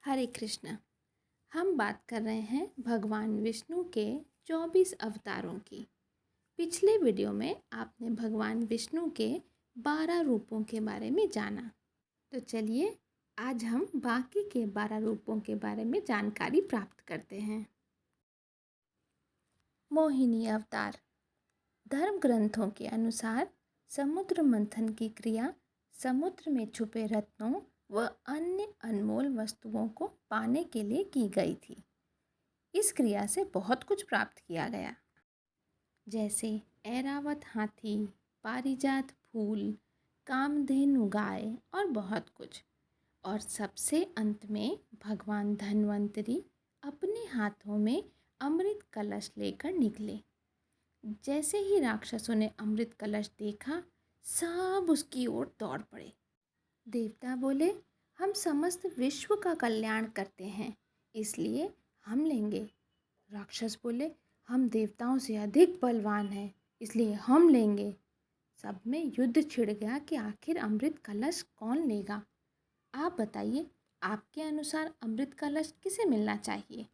हरे कृष्ण। हम बात कर रहे हैं भगवान विष्णु के 24 अवतारों की। पिछले वीडियो में आपने भगवान विष्णु के 12 रूपों के बारे में जाना। तो चलिए आज हम बाकी के 12 रूपों के बारे में जानकारी प्राप्त करते हैं। मोहिनी अवतार। धर्म ग्रंथों के अनुसार समुद्र मंथन की क्रिया समुद्र में छुपे रत्नों व अन्य अनमोल वस्तुओं को पाने के लिए की गई थी। इस क्रिया से बहुत कुछ प्राप्त किया गया, जैसे ऐरावत हाथी, पारिजात फूल, कामधेनु गाय और बहुत कुछ। और सबसे अंत में भगवान धन्वंतरी अपने हाथों में अमृत कलश लेकर निकले। जैसे ही राक्षसों ने अमृत कलश देखा, सब उसकी ओर दौड़ पड़े। देवता बोले, हम समस्त विश्व का कल्याण करते हैं, इसलिए हम लेंगे। राक्षस बोले, हम देवताओं से अधिक बलवान हैं, इसलिए हम लेंगे। सब में युद्ध छिड़ गया कि आखिर अमृत कलश कौन लेगा। आप बताइए, आपके अनुसार अमृत कलश किसे मिलना चाहिए,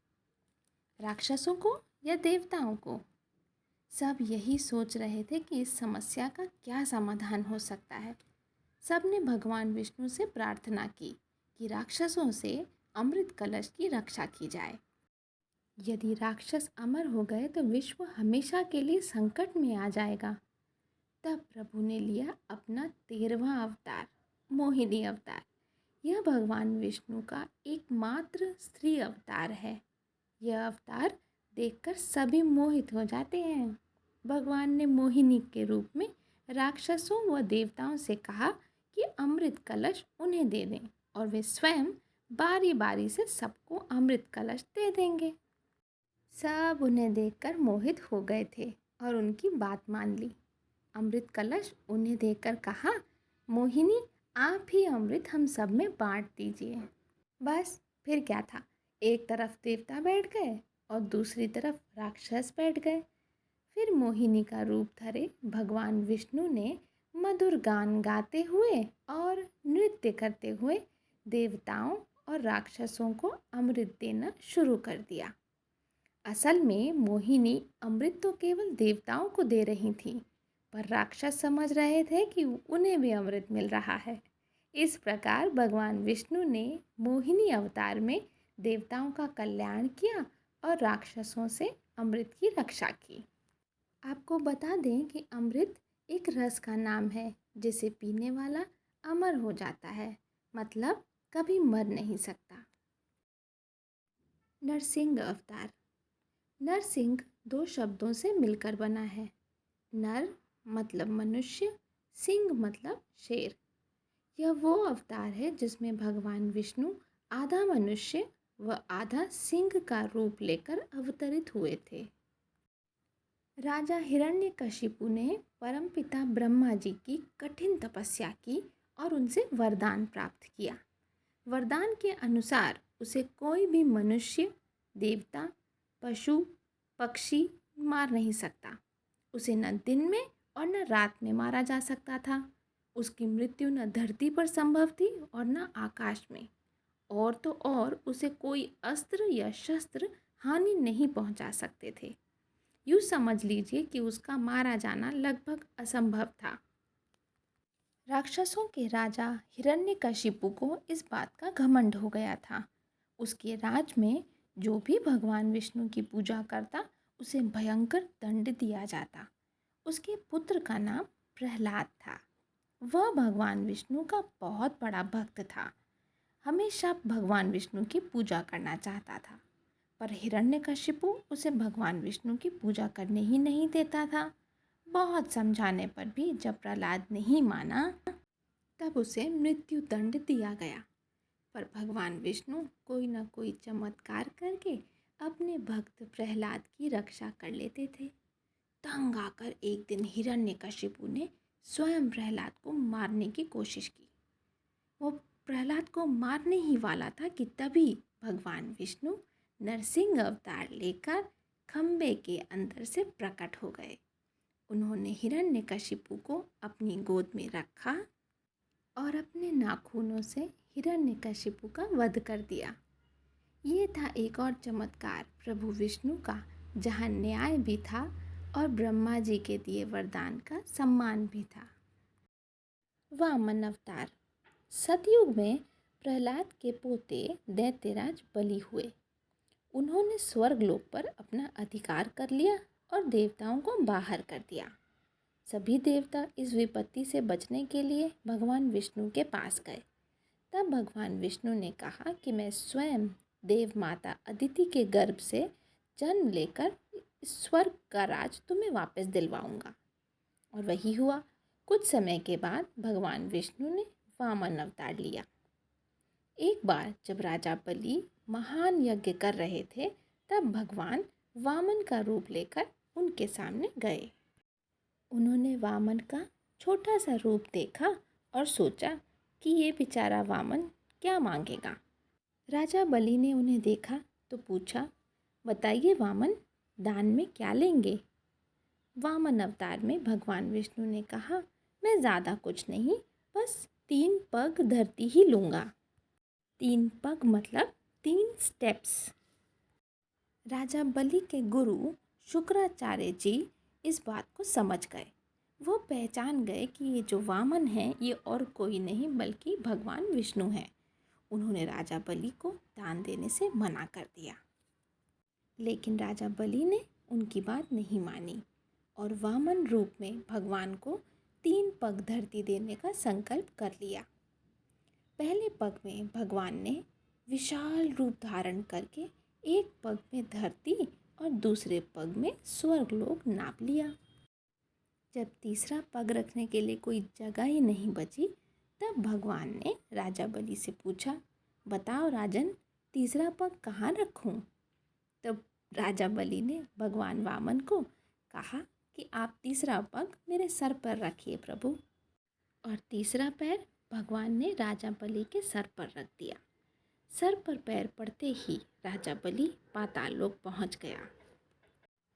राक्षसों को या देवताओं को? सब यही सोच रहे थे कि इस समस्या का क्या समाधान हो सकता है। सब ने भगवान विष्णु से प्रार्थना की कि राक्षसों से अमृत कलश की रक्षा की जाए। यदि राक्षस अमर हो गए तो विश्व हमेशा के लिए संकट में आ जाएगा। तब प्रभु ने लिया अपना 13वां अवतार, मोहिनी अवतार। यह भगवान विष्णु का एकमात्र स्त्री अवतार है। यह अवतार देखकर सभी मोहित हो जाते हैं। भगवान ने मोहिनी के रूप में राक्षसों व देवताओं से कहा कि अमृत कलश उन्हें दे दें और वे स्वयं बारी बारी से सबको अमृत कलश दे देंगे। सब उन्हें देखकर मोहित हो गए थे और उनकी बात मान ली। अमृत कलश उन्हें देखकर कहा, मोहिनी आप ही अमृत हम सब में बांट दीजिए। बस फिर क्या था, एक तरफ देवता बैठ गए और दूसरी तरफ राक्षस बैठ गए। फिर मोहिनी का रूप धरे भगवान विष्णु ने मधुर गान गाते हुए और नृत्य करते हुए देवताओं और राक्षसों को अमृत देना शुरू कर दिया। असल में मोहिनी अमृत तो केवल देवताओं को दे रही थी, पर राक्षस समझ रहे थे कि उन्हें भी अमृत मिल रहा है। इस प्रकार भगवान विष्णु ने मोहिनी अवतार में देवताओं का कल्याण किया और राक्षसों से अमृत की रक्षा की। आपको बता दें कि अमृत एक रस का नाम है, जिसे पीने वाला अमर हो जाता है, मतलब कभी मर नहीं सकता। नरसिंह अवतार। नरसिंह 2 शब्दों से मिलकर बना है। नर मतलब मनुष्य, सिंह मतलब शेर। यह वो अवतार है जिसमें भगवान विष्णु आधा मनुष्य व आधा सिंह का रूप लेकर अवतरित हुए थे। राजा हिरण्यकशिपु ने परमपिता ब्रह्मा जी की कठिन तपस्या की और उनसे वरदान प्राप्त किया। वरदान के अनुसार उसे कोई भी मनुष्य, देवता, पशु, पक्षी मार नहीं सकता। उसे न दिन में और न रात में मारा जा सकता था। उसकी मृत्यु न धरती पर संभव थी और न आकाश में। और तो और उसे कोई अस्त्र या शस्त्र हानि नहीं पहुंचा सकते थे। यूँ समझ लीजिए कि उसका मारा जाना लगभग असंभव था। राक्षसों के राजा हिरण्यकशिपु को इस बात का घमंड हो गया था। उसके राज में जो भी भगवान विष्णु की पूजा करता, उसे भयंकर दंड दिया जाता। उसके पुत्र का नाम प्रहलाद था। वह भगवान विष्णु का बहुत बड़ा भक्त था। हमेशा भगवान विष्णु की पूजा करना चाहता था, पर हिरण्यकशिपु उसे भगवान विष्णु की पूजा करने ही नहीं देता था। बहुत समझाने पर भी जब प्रहलाद नहीं माना, तब उसे मृत्यु दंड दिया गया। पर भगवान विष्णु कोई न कोई चमत्कार करके अपने भक्त प्रहलाद की रक्षा कर लेते थे। तंग आकर एक दिन हिरण्यकशिपु ने स्वयं प्रहलाद को मारने की कोशिश की। वो प्रहलाद को मारने ही वाला था कि तभी भगवान विष्णु नरसिंह अवतार लेकर खंबे के अंदर से प्रकट हो गए। उन्होंने हिरण्यकशिपु को अपनी गोद में रखा और अपने नाखूनों से हिरण्यकशिपु का वध कर दिया। ये था एक और चमत्कार प्रभु विष्णु का, जहाँ न्याय भी था और ब्रह्मा जी के दिए वरदान का सम्मान भी था। वामन अवतार। सतयुग में प्रहलाद के पोते दैत्यराज बलि हुए। उन्होंने स्वर्गलोक पर अपना अधिकार कर लिया और देवताओं को बाहर कर दिया। सभी देवता इस विपत्ति से बचने के लिए भगवान विष्णु के पास गए। तब भगवान विष्णु ने कहा कि मैं स्वयं देव माता अदिति के गर्भ से जन्म लेकर स्वर्ग का राज तुम्हें वापस दिलवाऊंगा। और वही हुआ। कुछ समय के बाद भगवान विष्णु ने वामन अवतार लिया। एक बार जब राजा बलि महान यज्ञ कर रहे थे, तब भगवान वामन का रूप लेकर उनके सामने गए। उन्होंने वामन का छोटा सा रूप देखा और सोचा कि ये बेचारा वामन क्या मांगेगा। राजा बलि ने उन्हें देखा तो पूछा, बताइए वामन, दान में क्या लेंगे? वामन अवतार में भगवान विष्णु ने कहा, मैं ज़्यादा कुछ नहीं, बस 3 पग धरती ही लूँगा। 3 पग मतलब 3 स्टेप्स। राजा बलि के गुरु शुक्राचार्य जी इस बात को समझ गए। वो पहचान गए कि ये जो वामन है ये और कोई नहीं बल्कि भगवान विष्णु हैं। उन्होंने राजा बलि को दान देने से मना कर दिया। लेकिन राजा बलि ने उनकी बात नहीं मानी और वामन रूप में भगवान को 3 पग धरती देने का संकल्प कर लिया। पहले पग में भगवान ने विशाल रूप धारण करके एक पग में धरती और दूसरे पग में स्वर्गलोक नाप लिया। जब तीसरा पग रखने के लिए कोई जगह ही नहीं बची, तब भगवान ने राजा बलि से पूछा, बताओ राजन, तीसरा पग कहाँ रखूं? तब राजा बलि ने भगवान वामन को कहा कि आप तीसरा पग मेरे सर पर रखिए प्रभु। और तीसरा पैर भगवान ने राजा बलि के सर पर रख दिया। सर पर पैर पड़ते ही राजा बलि पाताल लोक पहुँच गया।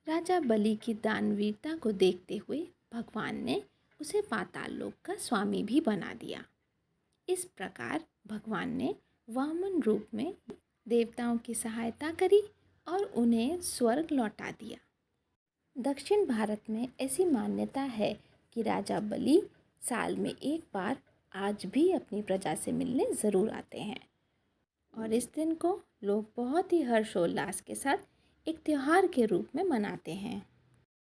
राजा बलि की दानवीरता को देखते हुए भगवान ने उसे पाताल लोक का स्वामी भी बना दिया। इस प्रकार भगवान ने वामन रूप में देवताओं की सहायता करी और उन्हें स्वर्ग लौटा दिया। दक्षिण भारत में ऐसी मान्यता है कि राजा बलि साल में एक बार आज भी अपनी प्रजा से मिलने ज़रूर आते हैं और इस दिन को लोग बहुत ही हर्षोल्लास के साथ एक त्योहार के रूप में मनाते हैं।